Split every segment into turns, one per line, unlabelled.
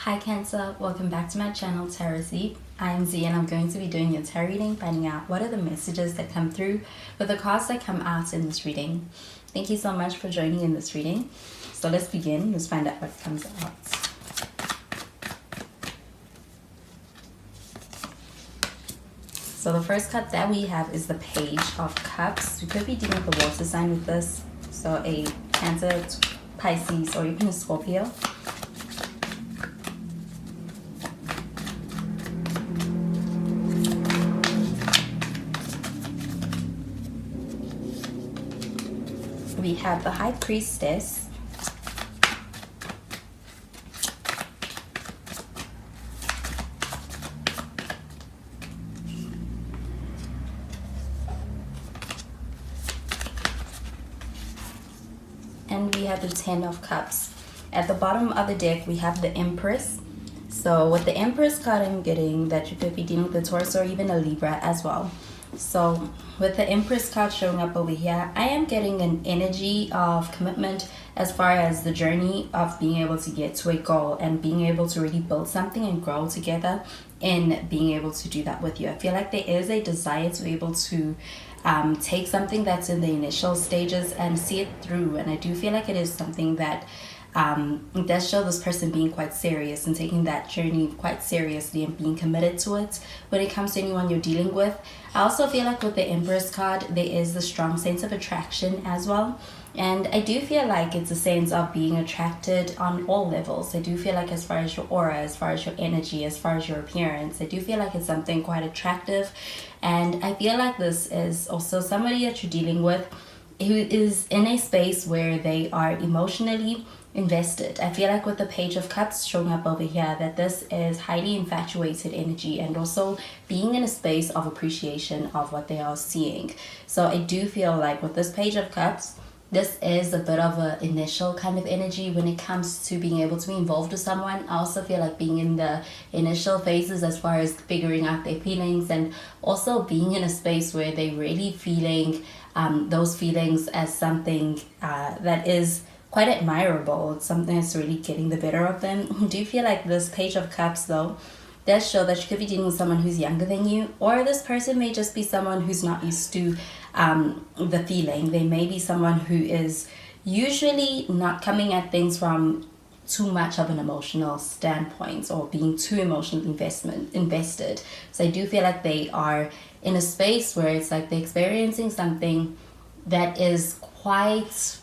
Hi Cancer, welcome back to my channel Tarot Z. I'm Z and I'm going to be doing your tarot reading, finding out what are the messages that come through with the cards that come out in this reading. Thank you so much for joining in this reading. So let's begin. Let's find out what comes out. So the first card that we have is the Page of Cups. We could be dealing with a water sign with this. So a Cancer, Pisces, or even a Scorpio. We have the High Priestess. And we have the Ten of Cups. At the bottom of the deck, we have the Empress. So with the Empress card, I'm getting that you could be dealing with a Taurus or even a Libra as well. So with the Empress card showing up over here, I am getting an energy of commitment as far as the journey of being able to get to a goal and being able to really build something and grow together in being able to do that with you. I feel like there is a desire to be able to take something that's in the initial stages and see it through. And I do feel like it is something that it does show this person being quite serious and taking that journey quite seriously and being committed to it when it comes to anyone you're dealing with. I also feel like with the Empress card, there is the strong sense of attraction as well. And I do feel like it's a sense of being attracted on all levels. I do feel like as far as your aura, as far as your energy, as far as your appearance, I do feel like it's something quite attractive. And I feel like this is also somebody that you're dealing with who is in a space where they are emotionally invested. I feel like with the Page of Cups showing up over here that this is highly infatuated energy and also being in a space of appreciation of what they are seeing. So I do feel like with this Page of Cups, this is a bit of an initial kind of energy when it comes to being able to be involved with someone. I also feel like being in the initial phases as far as figuring out their feelings and also being in a space where they're really feeling those feelings as something that is quite admirable. It's something that's really getting the better of them. I do feel like this Page of Cups though does show that you could be dealing with someone who's younger than you, or this person may just be someone who's not used to the feeling. They may be someone who is usually not coming at things from too much of an emotional standpoint or being too emotionally invested. So I do feel like they are in a space where it's like they're experiencing something that is quite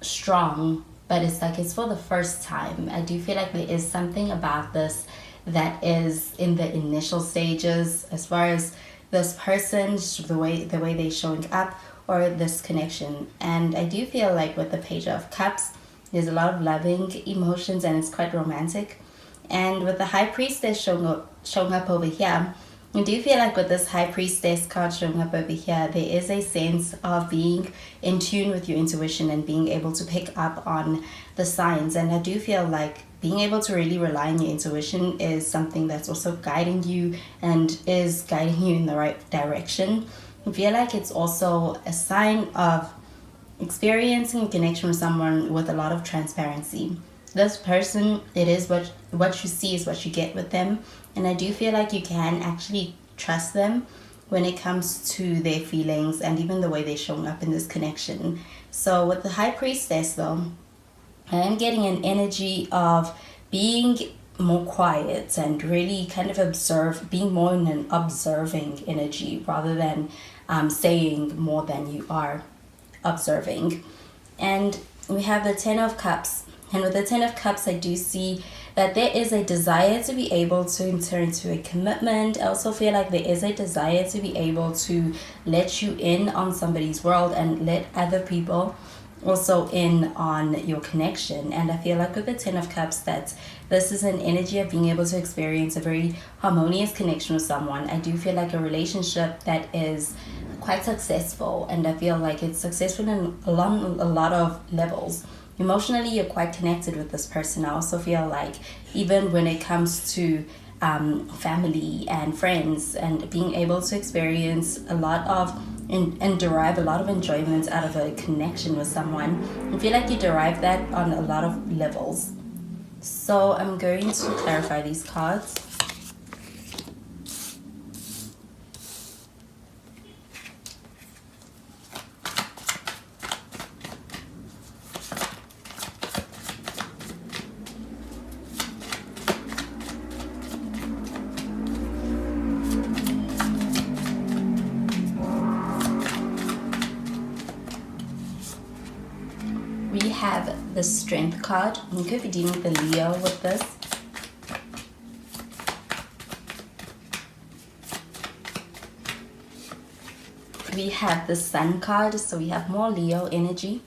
strong, but it's like it's for the first time. I do feel like there is something about this that is in the initial stages as far as this person, the way they're showing up, or this connection. And I do feel like with the Page of Cups, there's a lot of loving emotions and it's quite romantic. And with the High Priestess showing up over here, I do feel like with this High Priestess card showing up over here, there is a sense of being in tune with your intuition and being able to pick up on the signs. And I do feel like being able to really rely on your intuition is something that's also guiding you and is guiding you in the right direction. I feel like it's also a sign of experiencing a connection with someone with a lot of transparency. This person, it is what you see is what you get with them. And I do feel like you can actually trust them when it comes to their feelings and even the way they're showing up in this connection. So with the High Priestess though, I am getting an energy of being more quiet and really kind of being more in an observing energy rather than saying more than you are observing. And we have the Ten of Cups. And with the Ten of Cups, I do see that there is a desire to be able to enter into a commitment. I also feel like there is a desire to be able to let you in on somebody's world and let other people also in on your connection. And I feel like with the Ten of Cups that this is an energy of being able to experience a very harmonious connection with someone. I do feel like a relationship that is quite successful, and I feel like it's successful along a lot of levels. Emotionally, you're quite connected with this person. I also feel like even when it comes to family and friends and being able to experience a lot of and derive a lot of enjoyment out of a connection with someone, I feel like you derive that on a lot of levels. So I'm going to clarify these cards. We have the Strength card. You could be dealing with the Leo with this. We have the Sun card, so we have more Leo energy.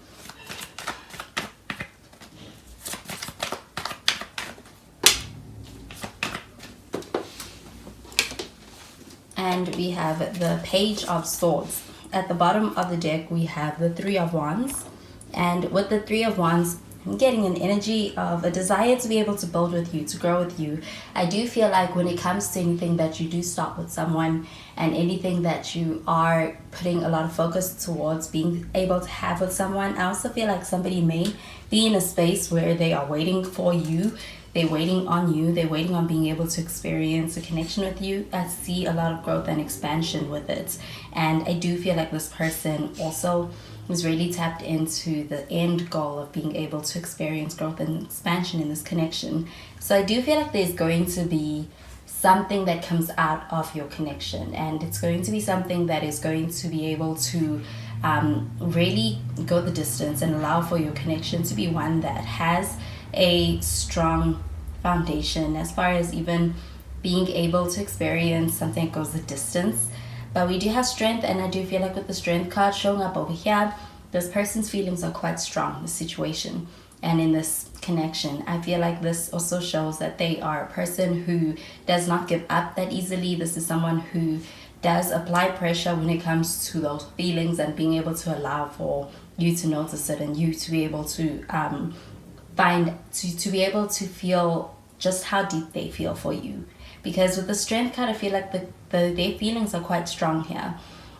And we have the Page of Swords. At the bottom of the deck, we have the Three of Wands. And with the Three of Wands, I'm getting an energy of a desire to be able to build with you, to grow with you. I do feel like when it comes to anything that you do start with someone and anything that you are putting a lot of focus towards being able to have with someone, I also feel like somebody may be in a space where they are waiting for you. They're waiting on you. They're waiting on being able to experience a connection with you. I see a lot of growth and expansion with it. And I do feel like this person also is really tapped into the end goal of being able to experience growth and expansion in this connection. So I do feel like there's going to be something that comes out of your connection, and it's going to be something that is going to be able to really go the distance and allow for your connection to be one that has a strong foundation as far as even being able to experience something that goes the distance. But we do have Strength, and I do feel like with the Strength card showing up over here, this person's feelings are quite strong in this situation and in this connection. I feel like this also shows that they are a person who does not give up that easily. This is someone who does apply pressure when it comes to those feelings and being able to allow for you to notice it and you to be able to to be able to feel just how deep they feel for you. Because with the Strength card, I feel like their feelings are quite strong here.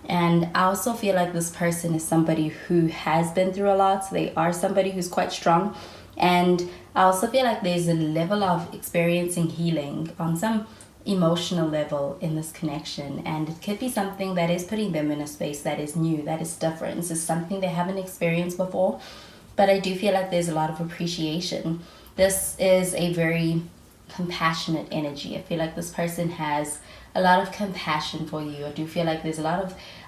And I also feel like this person is somebody who has been through a lot. They are somebody who's quite strong. And I also feel like there's a level of experiencing healing on some emotional level in this connection. And it could be something that is putting them in a space that is new, that is different. This is something they haven't experienced before. But I do feel like there's a lot of appreciation. This is a very compassionate energy. I feel like this person has a lot of compassion for you. I do feel like there's a lot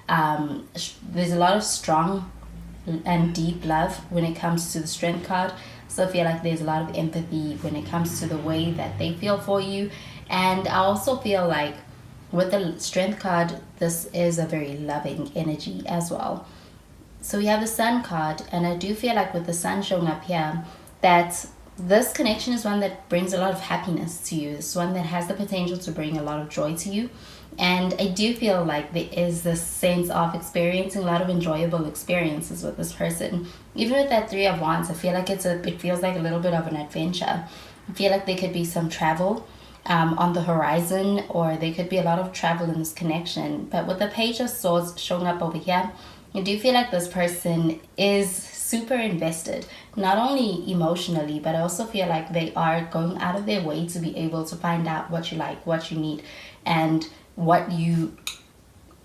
of strong and deep love when it comes to the Strength card. So I feel like there's a lot of empathy when it comes to the way that they feel for you. And I also feel like with the Strength card, this is a very loving energy as well. So we have the Sun card, and I do feel like with the Sun showing up here, that this connection is one that brings a lot of happiness to you. It's one that has the potential to bring a lot of joy to you. And I do feel like there is this sense of experiencing a lot of enjoyable experiences with this person. Even with that Three of Wands, I feel like it feels like a little bit of an adventure. I feel like there could be some travel on the horizon, or there could be a lot of travel in this connection. But with the Page of Swords showing up over here, I do feel like this person is super invested, not only emotionally, but I also feel like they are going out of their way to be able to find out what you like, what you need, and what you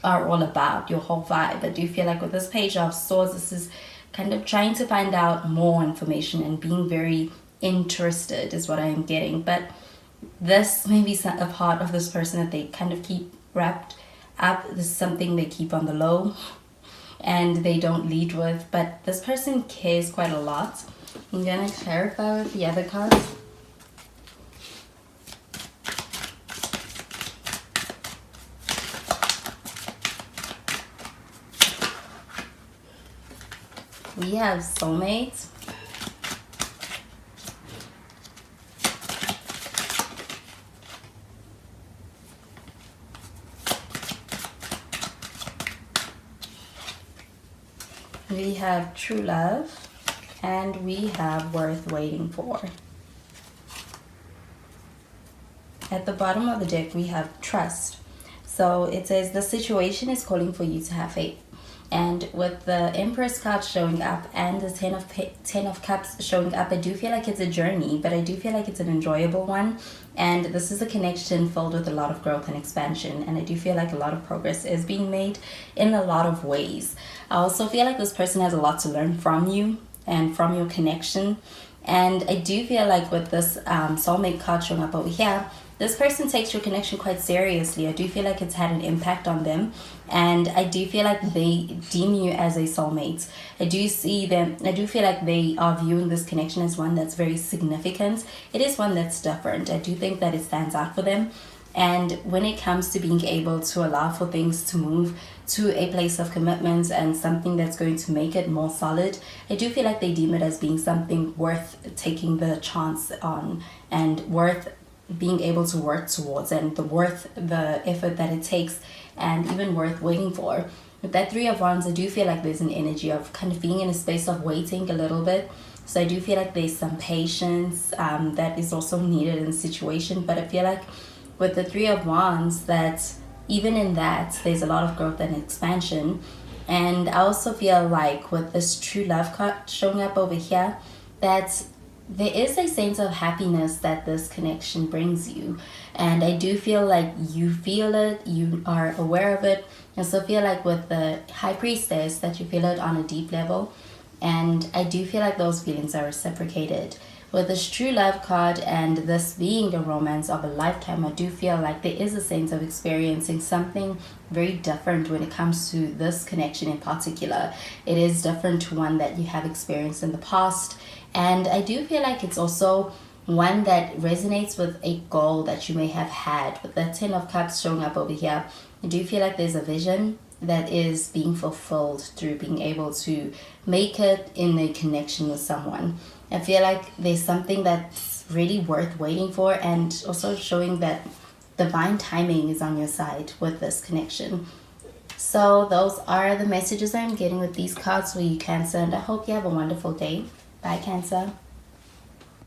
are all about, your whole vibe. I do feel like with this Page of Swords, this is kind of trying to find out more information and being very interested is what I am getting. But this may be a part of this person that they kind of keep wrapped up. This is something they keep on the low and they don't lead with, but this person cares quite a lot. I'm gonna clarify with the other cards. We have Soulmate. We have True Love, and we have Worth Waiting For. At the bottom of the deck, we have Trust. So it says the situation is calling for you to have faith. And with the Empress card showing up and the Ten of Cups showing up, I do feel like it's a journey, but I do feel like it's an enjoyable one. And this is a connection filled with a lot of growth and expansion. And I do feel like a lot of progress is being made in a lot of ways. I also feel like this person has a lot to learn from you and from your connection. And I do feel like with this soulmate card showing up over here, this person takes your connection quite seriously. I do feel like it's had an impact on them, and I do feel like they deem you as a soulmate. I do feel like they are viewing this connection as one that's very significant. It is one that's different. I do think that it stands out for them. And when it comes to being able to allow for things to move to a place of commitment and something that's going to make it more solid, I do feel like they deem it as being something worth taking the chance on and worth being able to work towards, and worth the effort that it takes, and even worth waiting for. With that Three of Wands, I do feel like there's an energy of kind of being in a space of waiting a little bit. So I do feel like there's some patience that is also needed in the situation. But I feel like with the Three of Wands, that even in that, there's a lot of growth and expansion. And I also feel like with this true love card showing up over here, that there is a sense of happiness that this connection brings you. And I do feel like you feel it, you are aware of it. I also feel like with the High Priestess that you feel it on a deep level. And I do feel like those feelings are reciprocated. With this true love card and this being the romance of a lifetime, I do feel like there is a sense of experiencing something very different when it comes to this connection in particular. It is different to one that you have experienced in the past. And I do feel like it's also one that resonates with a goal that you may have had. With the Ten of Cups showing up over here, I do feel like there's a vision that is being fulfilled through being able to make it in a connection with someone. I feel like there's something that's really worth waiting for, and also showing that divine timing is on your side with this connection. So those are the messages I'm getting with these cards for you, Cancer, and I hope you have a wonderful day. Bye, Cancer.